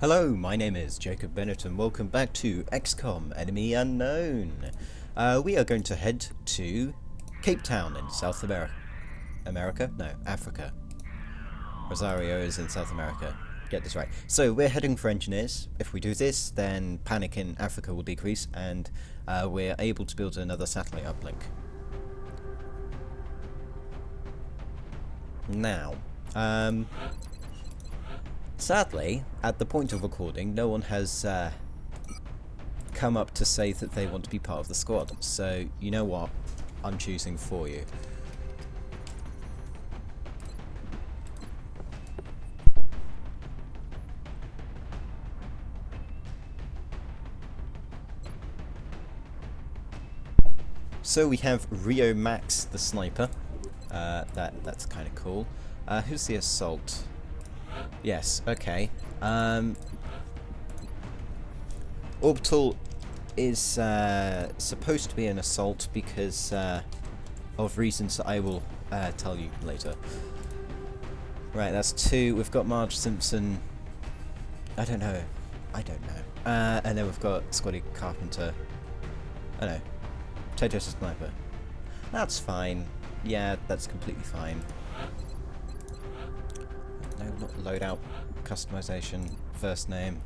Hello, my name is Jacob Bennett and welcome back to XCOM Enemy Unknown. We are going to head to Cape Town in South America? No, Africa. Rosario is in South America. Get this right. So we're heading for engineers. If we do this, then panic in Africa will decrease and we're able to build another satellite uplink. Now, sadly, at the point of recording, no one has come up to say that they want to be part of the squad. So, you know what? I'm choosing for you. So we have Rio Max, the sniper. That's kind of cool. Who's the assault? Yes, okay. Orbital is supposed to be an assault because of reasons that I will tell you later. Right, that's 2. We've got Marge Simpson. I don't know. And then we've got Scotty Carpenter. I don't know. Potato's a sniper. That's fine. Yeah, that's completely fine. No, not loadout, customization, first name,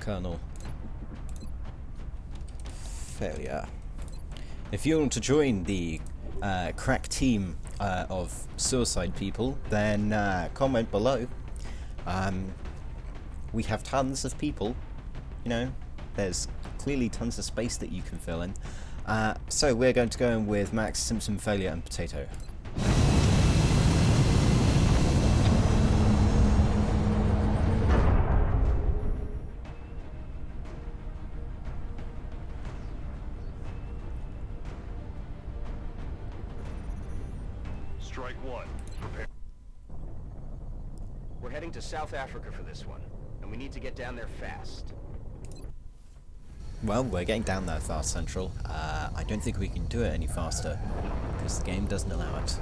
Colonel, failure. If you want to join the crack team of suicide people, then comment below. We have tons of people, you know, there's clearly tons of space that you can fill in. So we're going to go in with Max, Simpson, Failure and Potato. Strike one. Prepare. We're heading to South Africa for this one, and we need to get down there fast. Well, we're getting down there fast, Central. I don't think we can do it any faster, because the game doesn't allow it.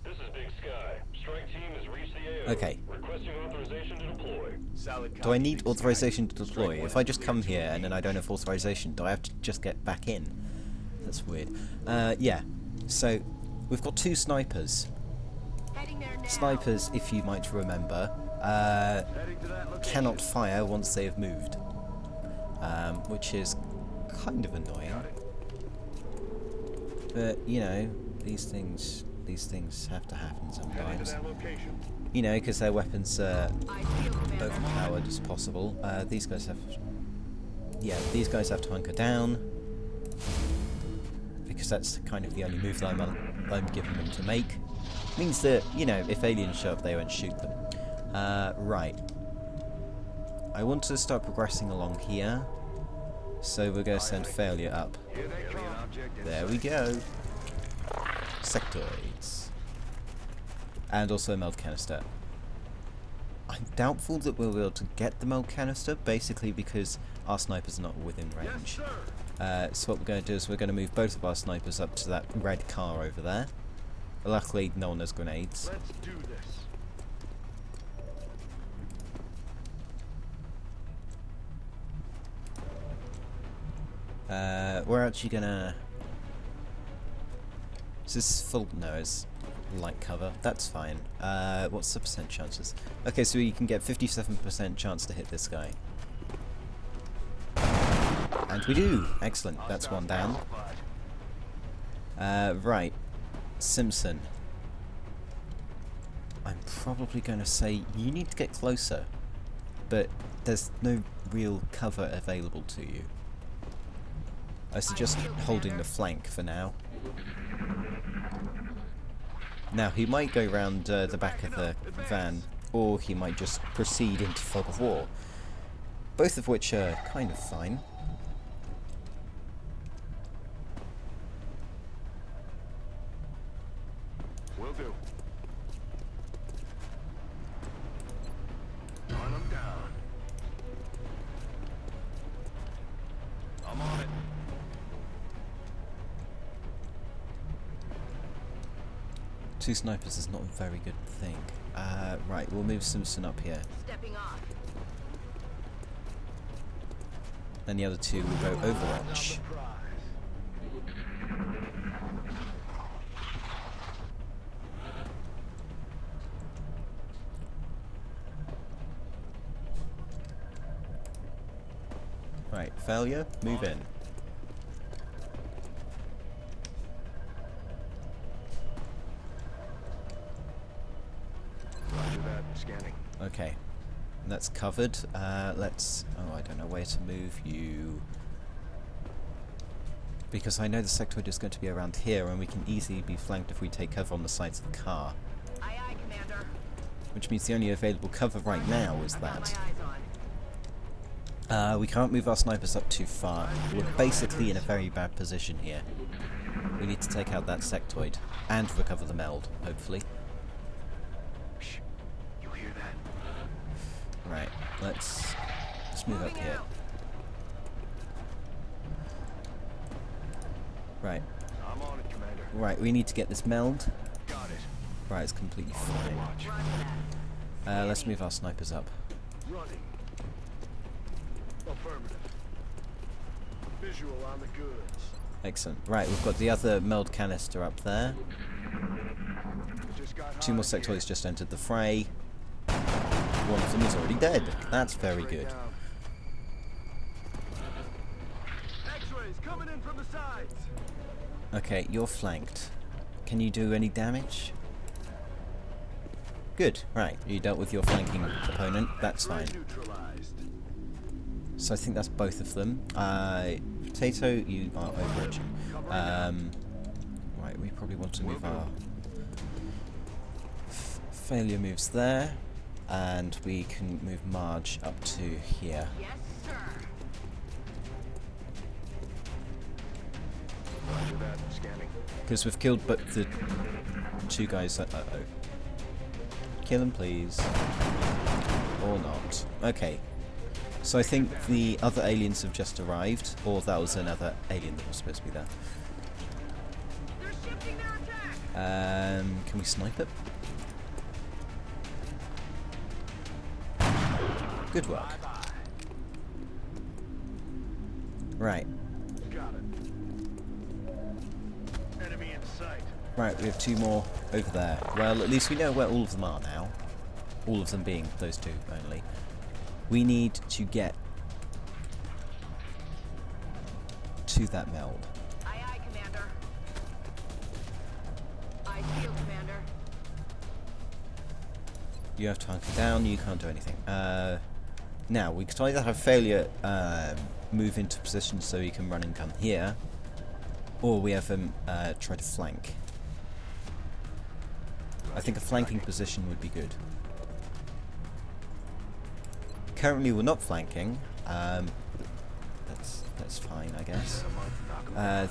This is Big Sky. Strike team has reached the AO. Okay. Requesting authorization to deploy. Solid Do I copy, need Big Sky. authorization to deploy? If I just come here and then I don't have authorization, do I have to just get back in? That's weird. Yeah. So, we've got 2 snipers. Snipers, if you might remember, cannot fire once they have moved, which is kind of annoying. But you know, these things have to happen sometimes. You know, because their weapons are overpowered as possible. These guys have to hunker down because that's kind of the only move that I'm giving them to make. Means that, you know, if aliens show up, they won't shoot them. Right. I want to start progressing along here, so we're going to send Failure up. There we go. Sectoids. And also a Meld canister. I'm doubtful that we'll be able to get the Meld canister, basically because our snipers are not within range. So what we're going to do is we're going to move both of our snipers up to that red car over there. Luckily, no one has grenades. Let's do this. We're actually gonna... Is this full? No, it's light cover. That's fine. What's the percent chances? Okay, so you can get 57% chance to hit this guy. And we do! Excellent, that's one down. Right. Simpson. I'm probably going to say you need to get closer, but there's no real cover available to you. I suggest holding the flank for now. Now, he might go round the back of the van, or he might just proceed into fog of war. Both of which are kind of fine. Will do. Run them down. I'm on it. 2 snipers is not a very good thing. Right, we'll move Simpson up here. Stepping off. Then the other 2 will go Overwatch. Right, failure, move in. Roger that. Scanning. Okay, that's covered. Let's... Oh, I don't know where to move you. Because I know the sectoid is going to be around here, and we can easily be flanked if we take cover on the sides of the car. Aye, aye, Commander. Which means the only available cover right now is I've got that. my eyes on. We can't move our snipers up too far. We're basically in a very bad position here. We need to take out that sectoid and recover the meld, hopefully. Shh. You hear that? Right, let's move up here. Right, I'm on it, Commander. right, we need to get this meld. Got it. Right, it's completely fine. Watch. Roger that. Let's move our snipers up. Running. Affirmative. Visual on the goods. Excellent. Right, we've got the other meld canister up there. Just got 2 more hot in here. sectoids just entered the fray. One of them is already dead. That's very X-ray good. down. X-rays coming in from the sides. Okay, you're flanked. Can you do any damage? Good, right. You dealt with your flanking opponent. That's fine. X-ray neutralized. So I think that's both of them. Potato, you are overwatching. Right, we probably want to move our failure moves there, and we can move Marge up to here. Yes, sir. Roger that. Scanning. Because we've killed but the 2 guys that... Uh-oh. Kill them, please. Or not. Okay. So I think the other aliens have just arrived, or that was another alien that was supposed to be there. They're shifting their attack. Can we snipe it? Good work. Right. Got it. Enemy in sight. Right, we have 2 more over there. Well, at least we know where all of them are now. All of them being those 2 only. We need to get to that meld. Aye, aye, Commander. Eyes peeled, Commander. You have to hunker down, you can't do anything. Now, we could either have failure move into position so he can run and gun here, or we have him try to flank. I think a flanking position would be good. Currently we're not flanking, that's fine I guess.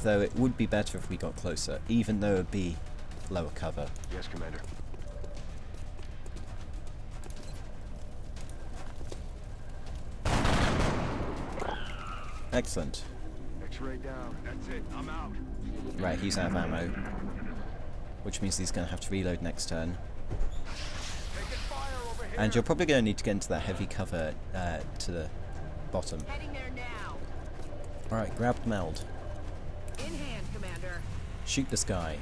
Though it would be better if we got closer, even though it would be lower cover. Yes, Commander. Excellent. X-ray down. That's it. I'm out. Right, he's out of ammo, which means he's going to have to reload next turn. Taking fire over here. And you're probably going to need to get into that heavy cover to the bottom. Heading there now. Alright, grab the meld. In hand, Commander. Shoot this guy.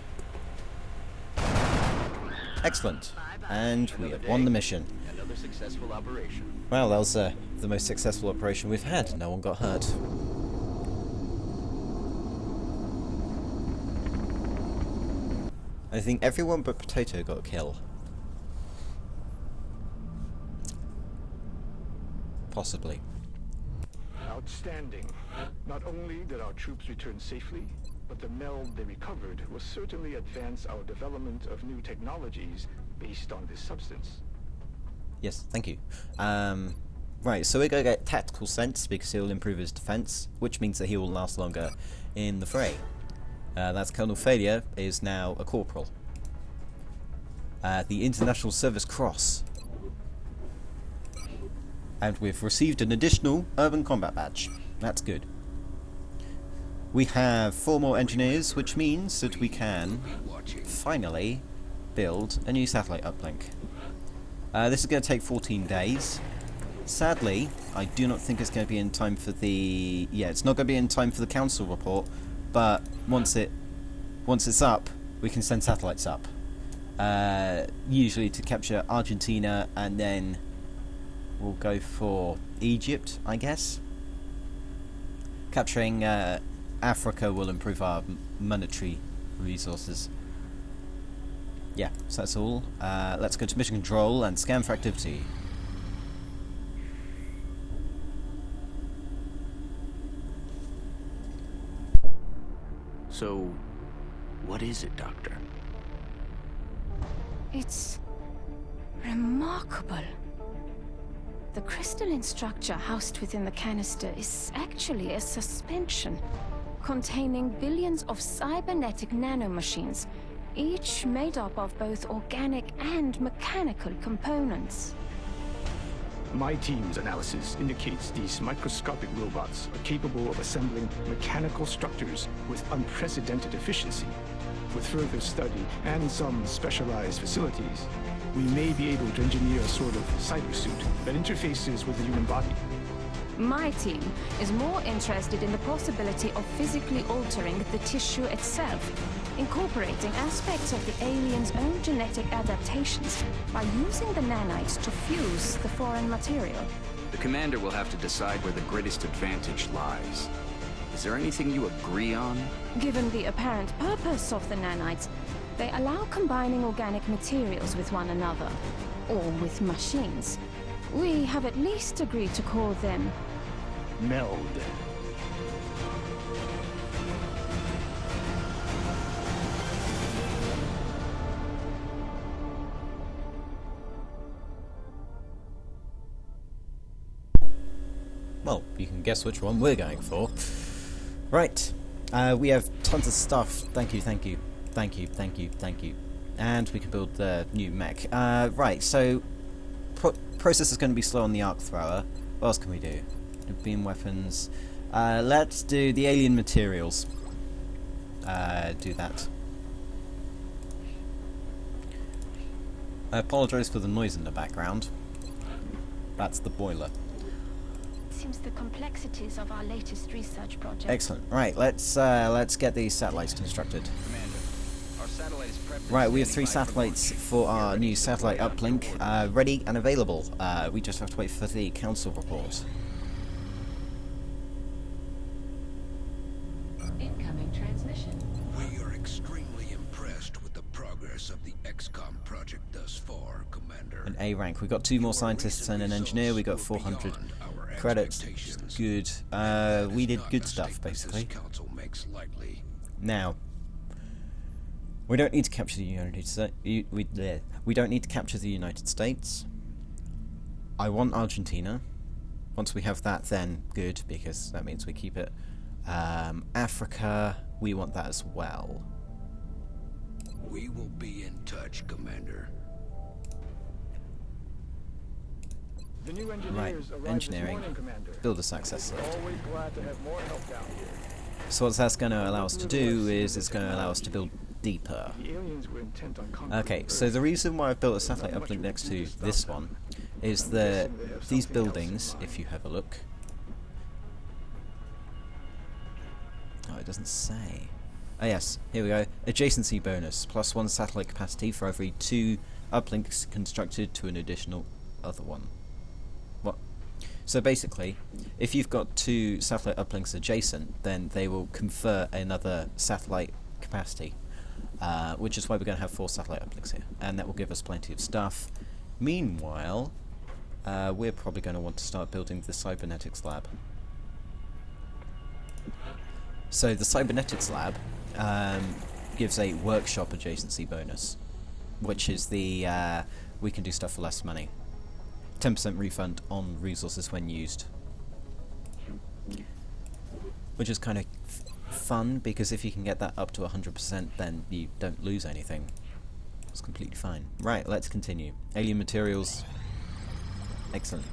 Excellent. Bye-bye. And we Another have won day. the mission. Another successful operation. Well, that was the most successful operation we've had. No one got hurt. I think everyone but Potato got a kill. Possibly. Outstanding. Not only did our troops return safely, but the meld they recovered will certainly advance our development of new technologies based on this substance. Yes, thank you. Right, so we're going to get Tactical Sense because he will improve his defense, which means that he will last longer in the fray. That's Colonel Failure is now a corporal. The International Service Cross. And we've received an additional Urban Combat Badge. That's good. We have 4 more engineers, which means that we can finally build a new satellite uplink. This is going to take 14 days. Sadly, I do not think it's going to be in time for the... Yeah, it's not going to be in time for the council report, but once it's up, we can send satellites up. Usually to capture Argentina, and then we'll go for Egypt, I guess. Capturing Africa will improve our monetary resources. Yeah, so that's all. Let's go to mission control and scan for activity. So, what is it, Doctor? It's remarkable. The crystalline structure housed within the canister is actually a suspension containing billions of cybernetic nanomachines, each made up of both organic and mechanical components. My team's analysis indicates these microscopic robots are capable of assembling mechanical structures with unprecedented efficiency. With further study and some specialized facilities, we may be able to engineer a sort of cybersuit that interfaces with the human body. My team is more interested in the possibility of physically altering the tissue itself, incorporating aspects of the alien's own genetic adaptations by using the nanites to fuse the foreign material. The commander will have to decide where the greatest advantage lies. Is there anything you agree on? Given the apparent purpose of the nanites, they allow combining organic materials with one another, or with machines. We have at least agreed to call them Meld. Well, you can guess which one we're going for. Right, we have tons of stuff. Thank you. And we can build the new mech. Right, so process is going to be slow on the arc thrower. What else can we do? Beam weapons. Let's do the alien materials. Do that. I apologise for the noise in the background. That's the boiler. seems the complexities of our latest research project. Excellent. Right, let's get these satellites constructed. Commander, our satellite is prepped. Right, we have 3 satellites for our new satellite uplink, ready and available. We just have to wait for the council report. Incoming transmission. We are extremely impressed with the progress of the XCOM project thus far, Commander. An A rank. We've got 2 more scientists and an engineer. We got 400 credits. Good. We did good stuff, basically. Now, we don't need to capture the United States. We don't need to capture the United States. I want Argentina. Once we have that, then good, because that means we keep it. Africa, we want that as well. We will be in touch, Commander. The new engineers Right, arrived engineering. this morning, Commander. Build a success lift. Always glad to have more help down here. So what that's going to allow us to do is it's going to allow us to build deeper. The aliens were intent on conquering Okay, Earth. so the reason why I've built a satellite uplink next to this one is that these buildings, if you have a look... Oh, it doesn't say. Oh yes, here we go. Adjacency bonus, +1 satellite capacity for every 2 uplinks constructed to an additional other one. What? So basically, if you've got 2 satellite uplinks adjacent, then they will confer another satellite capacity, which is why we're going to have 4 satellite uplinks here, and that will give us plenty of stuff. Meanwhile, we're probably going to want to start building the cybernetics lab. So the cybernetics lab gives a workshop adjacency bonus, which is the we can do stuff for less money. 10% refund on resources when used, which is kind of fun, because if you can get that up to 100%, then you don't lose anything. It's completely fine. Right, let's continue. Alien materials. Excellent.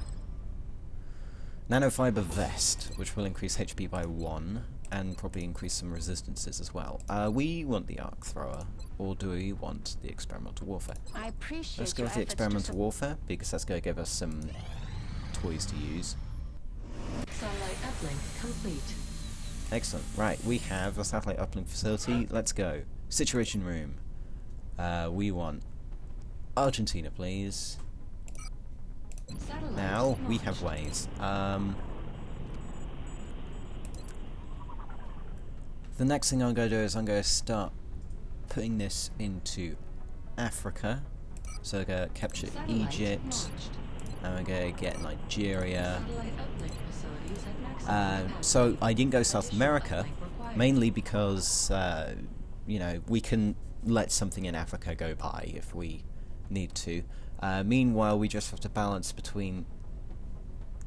Nanofiber vest, which will increase HP by 1 and probably increase some resistances as well. We want the arc thrower. or do we want the experimental warfare? I appreciate Let's go your with the efforts to experimental warfare, because that's going to give us some toys to use. Satellite uplink complete. Excellent. Right, we have a satellite uplink facility. Let's go. Situation room. We want Argentina, please. Satellite Now, we launched. have ways. The next thing I'm going to do is I'm going to start putting this into Africa. So we're going to capture Satellite Egypt, launched. and we're going to get Nigeria. Satellite uplink facilities at maximum capacity. So I didn't go South Additional America, uplink required. mainly because, you know, we can let something in Africa go by if we need to. Meanwhile, we just have to balance between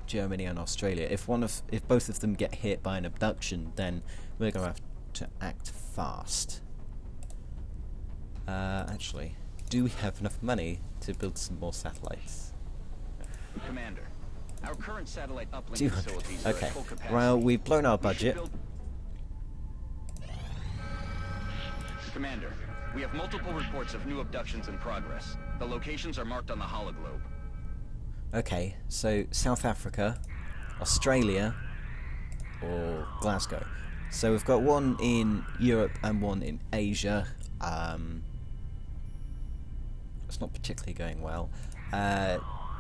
Germany and Australia. If both of them get hit by an abduction, then we're going to have to act fast. Actually, do we have enough money to build some more satellites? Commander, our current satellite uplink 200. facilities are Okay. at full capacity. Well, we've blown our We should budget. build- Commander, we have multiple reports of new abductions in progress. The locations are marked on the hologlobe. Okay, so South Africa, Australia, or Glasgow. So we've got one in Europe and one in Asia. It's not particularly going well.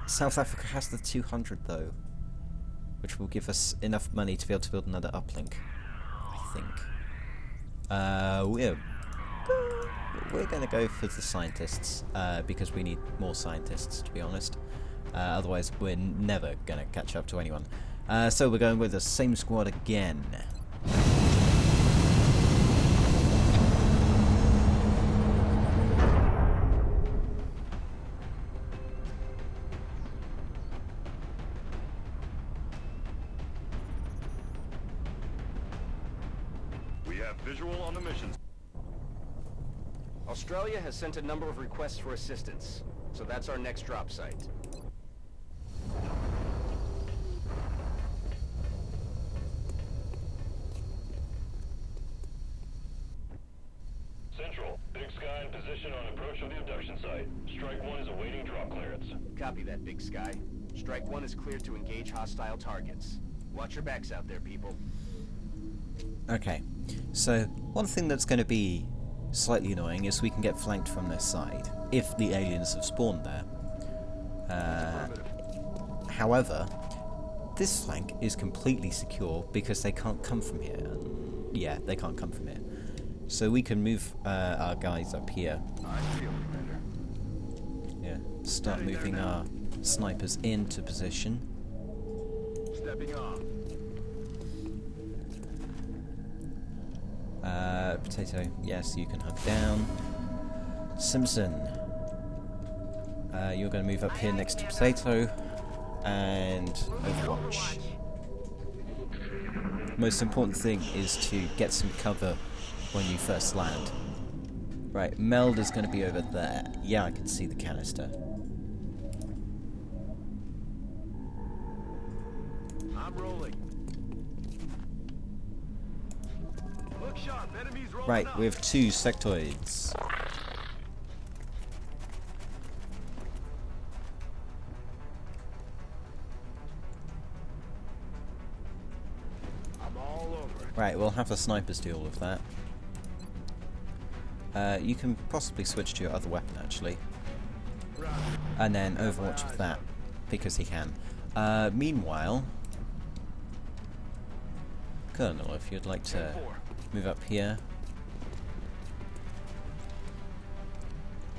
South Africa has the 200 though, which will give us enough money to be able to build another uplink, I think. We're going to go for the scientists, because we need more scientists, to be honest. Otherwise, we're never going to catch up to anyone. So we're going with the same squad again. We have visual on the mission. Australia has sent a number of requests for assistance, so that's our next drop site. Central, Big Sky in position on approach of the abduction site. Strike 1 is awaiting drop clearance. Copy that, Big Sky. Strike 1 is cleared to engage hostile targets. Watch your backs out there, people. Okay, so one thing that's going to be slightly annoying is we can get flanked from their side, if the aliens have spawned there. However, this flank is completely secure because they can't come from here. Yeah, they can't come from here. So we can move our guys up here. I feel, Commander. Yeah, start moving our snipers into position. Stepping off. Potato, yes, you can hug down. Simpson, you're going to move up here next to Potato, and Overwatch. Most important thing is to get some cover when you first land. Right, Meld is going to be over there. Yeah, I can see the canister. I'm rolling. Look sharp, enemies rolling Right, up. we have 2 sectoids. I'm all over it. Right, we'll have the snipers do all of that. You can possibly switch to your other weapon, actually. Right. And then Overwatch with that, because he can. Meanwhile, Colonel, if you'd like to move up here.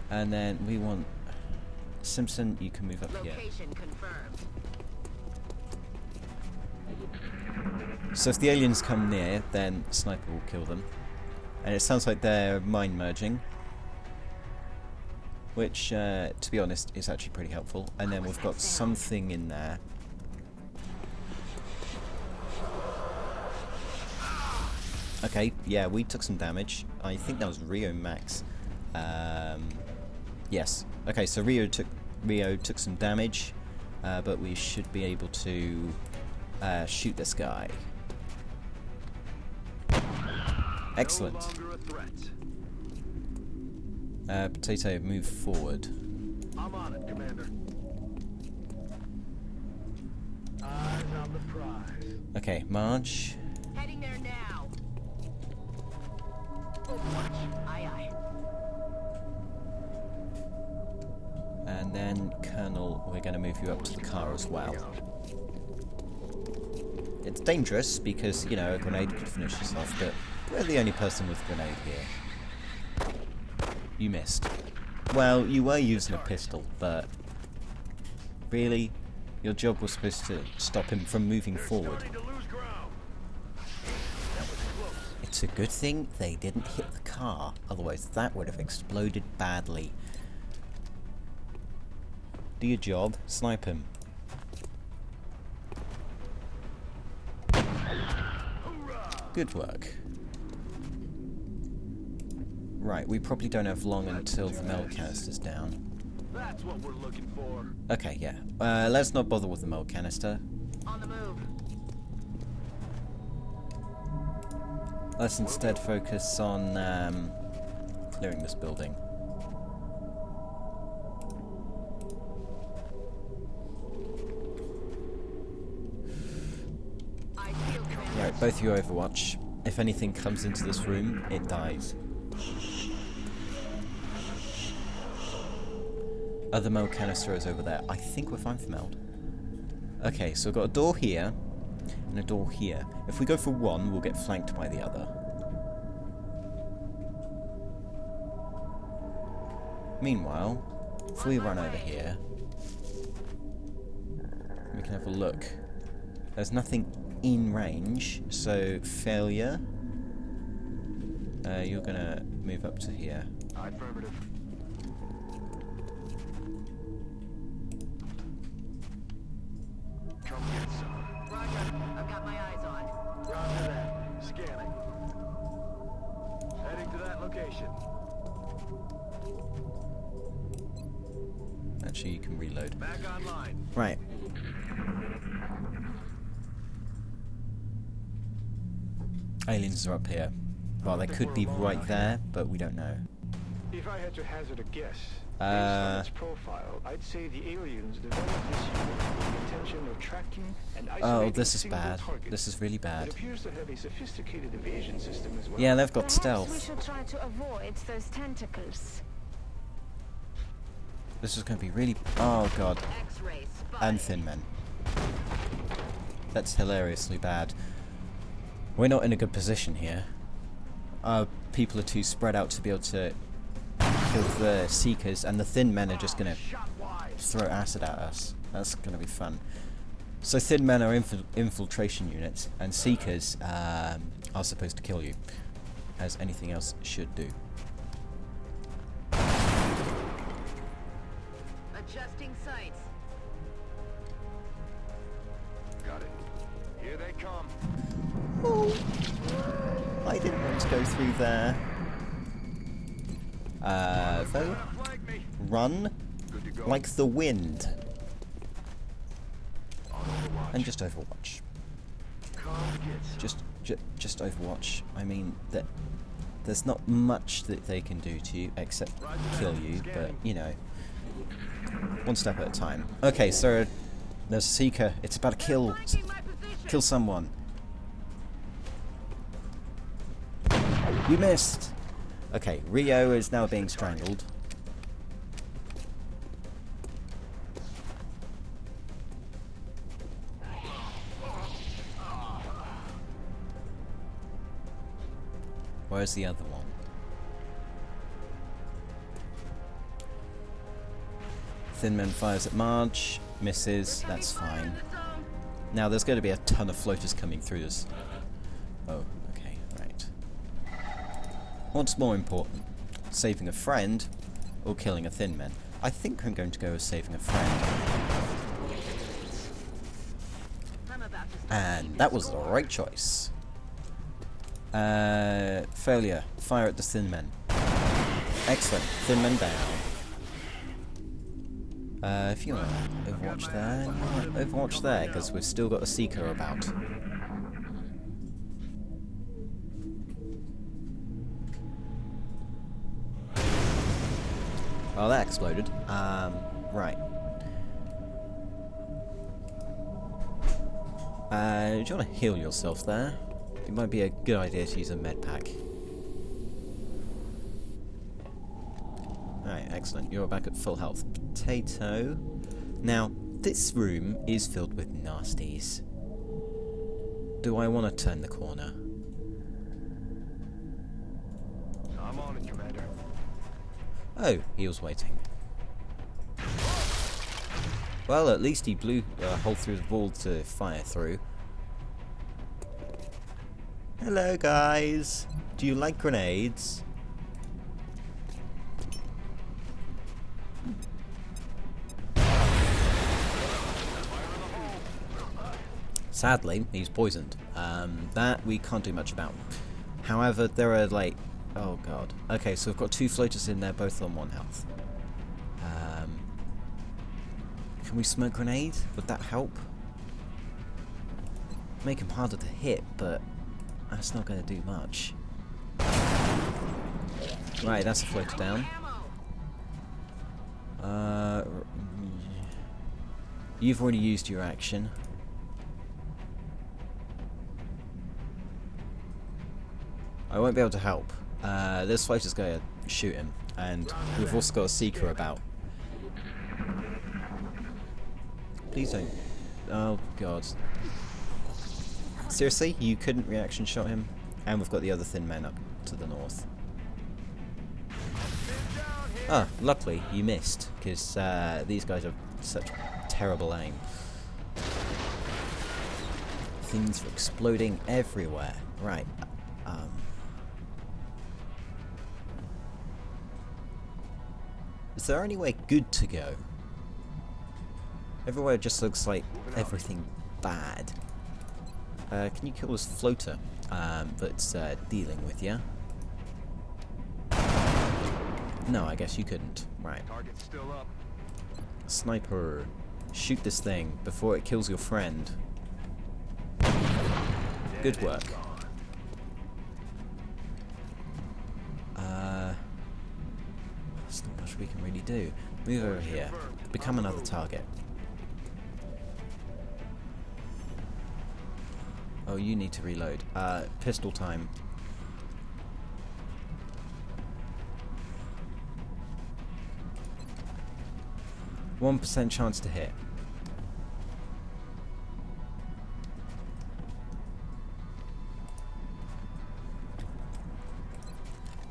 And then we want Simpson, you can move up here. Location confirmed. So if the aliens come near, then Sniper will kill them. And it sounds like they're mind merging, which, to be honest, is actually pretty helpful. And then we've got something in there. Okay, yeah, we took some damage. I think that was Rio Max. Yes. Okay, so Rio took some damage, but we should be able to shoot this guy. Excellent. No longer a threat. Potato, move forward. I'm on it, Commander. Eyes on the prize. Okay, Marge. Heading there now. Overwatch. Aye, aye. And then, Colonel, we're going to move you up to the car as well. It's dangerous because, you know, a grenade could finish us off, but we're the only person with a grenade here. You missed. Well, you were using a pistol, but really, your job was supposed to stop him from moving forward. It's a good thing they didn't hit the car, otherwise that would have exploded badly. Do your job, snipe him. Good work. Right, we probably don't have long until the Meld canister's down. That's what we're looking for. Okay, yeah. Let's not bother with the Meld canister. On the move. Let's instead focus on clearing this building. I feel Commander. Right, both of you Overwatch. If anything comes into this room, it dies. Other Meld canister is over there. I think we're fine for Meld. Okay, so we've got a door here and a door here. If we go for one, we'll get flanked by the other. Meanwhile, if we run over here, we can have a look. There's nothing in range, so failure. You're gonna move up to here. Affirmative. Come get some. Roger. I've got my eyes on. Roger that. Scanning. Heading to that location. Actually, you can reload. Back online. Right. Aliens are up here. Well, they could be right there, but we don't know. If I had to hazard a guess, based on its profile, I'd say the aliens developed this unit with the intention of tracking and isolating Oh, this is single bad. targets. This is really It bad. appears to have a sophisticated evasion system as well. Yeah, they've got Perhaps we stealth. should try to avoid those tentacles. This is going to be really... Oh, God. X-ray spotted. And Thin Men. That's hilariously bad. We're not in a good position here. Our people are too spread out to be able to kill the Seekers, and the Thin Men are just going to throw acid at us. That's going to be fun. So Thin Men are infiltration units, and Seekers are supposed to kill you, as anything else should do. Adjusting sights. Got it. Here they come. I didn't want to go through there. Though, Flank me. run Good to go. like the wind, On Overwatch. and just Overwatch. Come get some. Just Overwatch. I mean, there's not much that they can do to you except kill you, but you know, one step at a time. Okay, so there's a Seeker. It's about to kill Flanking my position. kill someone. You missed. Okay, Rio is now being strangled. Where's the other one? Thin Man fires at Marge, misses, that's fine. Now there's going to be a ton of floaters coming through this. Oh, okay, right. What's more important? Saving a friend or killing a Thin Man? I think I'm going to go with saving a friend. I'm about to start And that was the right choice. Failure. Fire at the Thin Men. Excellent. Thin Men down. If you want to Overwatch there, Overwatch there, because we've still got a Seeker about. Oh, that exploded. Right. Do you want to heal yourself there? It might be a good idea to use a med pack. Alright, excellent. You're back at full health. Potato. Now, this room is filled with nasties. Do I want to turn the corner? I'm on it, Commander. Oh, he was waiting. Well, at least he blew a hole through the wall to fire through. Hello, guys. Do you like grenades? Sadly, he's poisoned. That we can't do much about. However, there are like... Oh god. Okay, so we've got 2 floaters in there, both on 1 health. Can we smoke grenade? Would that help? Make him harder to hit, but that's not going to do much. Right, that's a floater down. You've already used your action. I won't be able to help. This floater's going to shoot him, and we've also got a seeker about. Please don't. Oh god. Seriously? You couldn't reaction shot him? And we've got the other thin men up to the north. Ah, luckily you missed, because these guys have such terrible aim. Things are exploding everywhere. Right. Is there any way good to go? Everywhere just looks like everything bad. Can you kill this floater that's dealing with you? No, I guess you couldn't. Right. Target's still up. Sniper, shoot this thing before it kills your friend. Good work. There's not much we can really do. Move over here. Become another target. Oh, you need to reload. Pistol time. %1 chance to hit.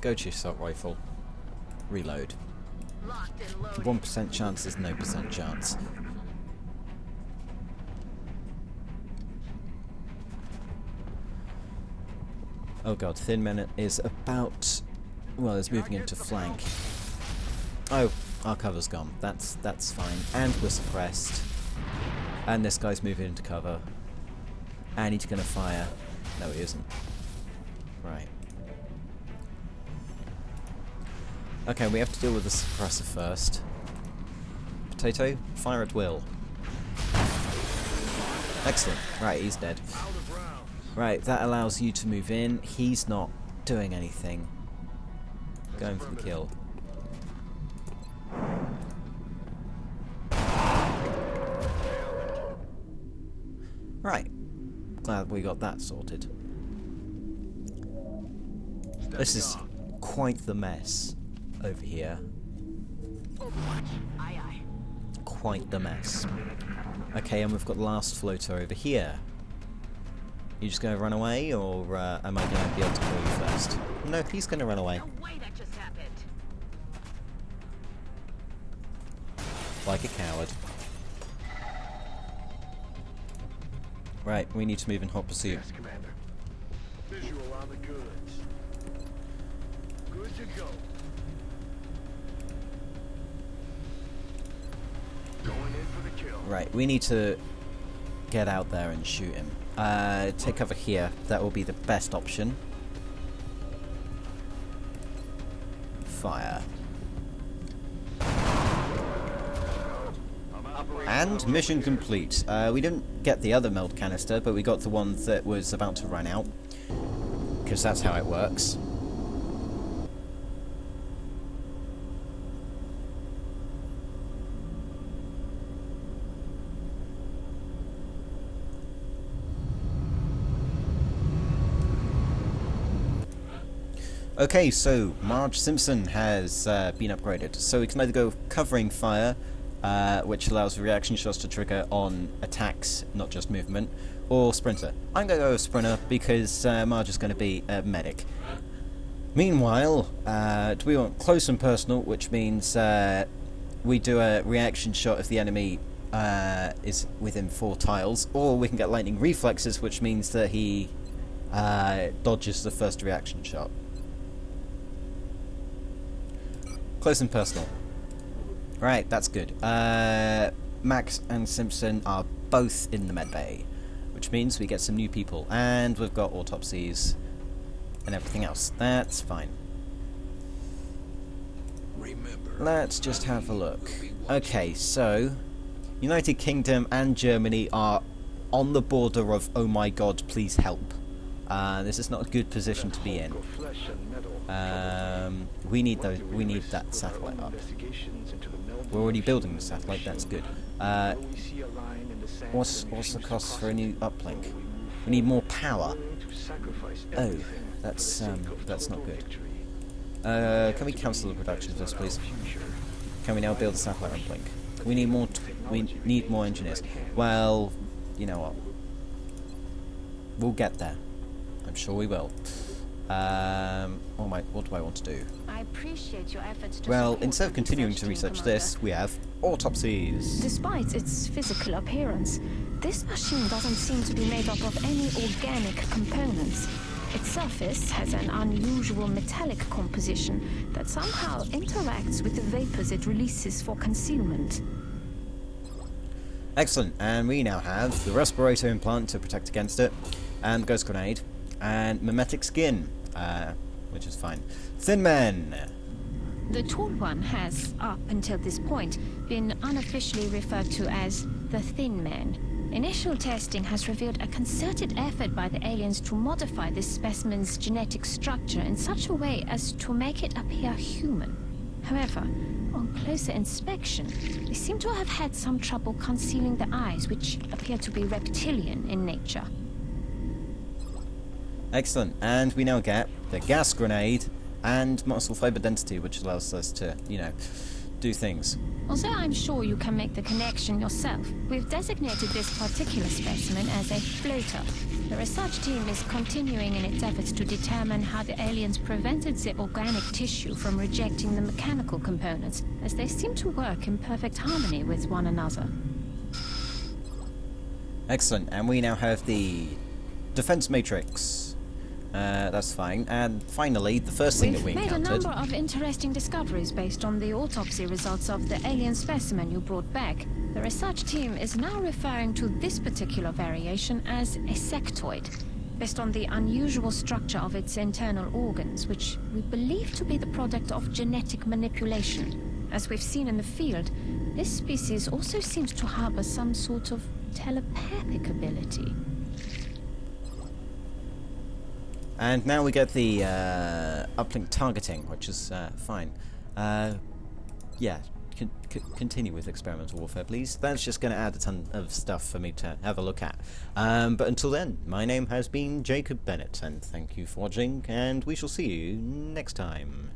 Go to your assault rifle. Reload. 1% chance is no % chance. Oh god, thin men is about... Well, it's moving into flank. Oh, our cover's gone. That's fine. And we're suppressed. And this guy's moving into cover. And he's gonna fire. No, he isn't. Right. Okay, we have to deal with the suppressor first. Potato, fire at will. Excellent. Right, he's dead. Right, that allows you to move in. He's not doing anything. Going for the kill. Right. Glad we got that sorted. This is quite the mess over here. Quite the mess. Okay, and we've got the last floater over here. You just gonna run away, or am I gonna be able to kill you first? No, he's gonna run away. No way that just happened. Like a coward. Right, we need to move in hot pursuit. Yes, Commander. Visual on the goods. Good to go. Going in for the kill. Right, we need to get out there and shoot him. Take cover here. That will be the best option. Fire. And mission complete. We didn't get the other meld canister, but we got the one that was about to run out. Because that's how it works. Okay, so Marge Simpson has been upgraded. So we can either go covering fire, which allows reaction shots to trigger on attacks, not just movement, or sprinter. I'm going to go with sprinter because Marge is going to be a medic. Meanwhile, do we want close and personal, which means we do a reaction shot if the enemy is within 4 tiles, or we can get lightning reflexes, which means that he dodges the first reaction shot. Close and personal. Right, that's good. Max and Simpson are both in the medbay, which means we get some new people, and we've got autopsies and everything else. That's fine. Remember, Let's just have a look. Okay, so United Kingdom and Germany are on the border of oh my god, please help. This is not a good position to be in. We need that satellite up. We're already building the satellite, that's good. What's the cost for a new uplink? We need more power. Oh, that's not good. Can we cancel the production of this, please? Can we now build a satellite uplink? We need more. We need more engineers. Well, you know what? We'll get there. I'm sure we will. What do I want to do? I appreciate your efforts to Well, support instead of the continuing research to team, research Commander. this, we have autopsies. Despite its physical appearance, this machine doesn't seem to be made up of any organic components. Its surface has an unusual metallic composition that somehow interacts with the vapors it releases for concealment. Excellent, and we now have the respirator implant to protect against it, and ghost grenade, and mimetic skin, which is fine. Thin men. The Tall One has, up until this point, been unofficially referred to as the Thin Man. Initial testing has revealed a concerted effort by the aliens to modify this specimen's genetic structure in such a way as to make it appear human. However, on closer inspection, they seem to have had some trouble concealing the eyes, which appear to be reptilian in nature. Excellent, and we now get the gas grenade and muscle fiber density, which allows us to, do things. Although I'm sure you can make the connection yourself, we've designated this particular specimen as a floater. The research team is continuing in its efforts to determine how the aliens prevented the organic tissue from rejecting the mechanical components, as they seem to work in perfect harmony with one another. Excellent, and we now have the defense matrix. That's fine. And finally, the first thing that we We've made a encountered. number of interesting discoveries based on the autopsy results of the alien specimen you brought back. The research team is now referring to this particular variation as a sectoid, based on the unusual structure of its internal organs, which we believe to be the product of genetic manipulation. As we've seen in the field, this species also seems to harbor some sort of telepathic ability. And now we get the uplink targeting, which is fine. Continue with experimental warfare, please. That's just going to add a ton of stuff for me to have a look at. But until then, my name has been Jacob Bennett, and thank you for watching, and we shall see you next time.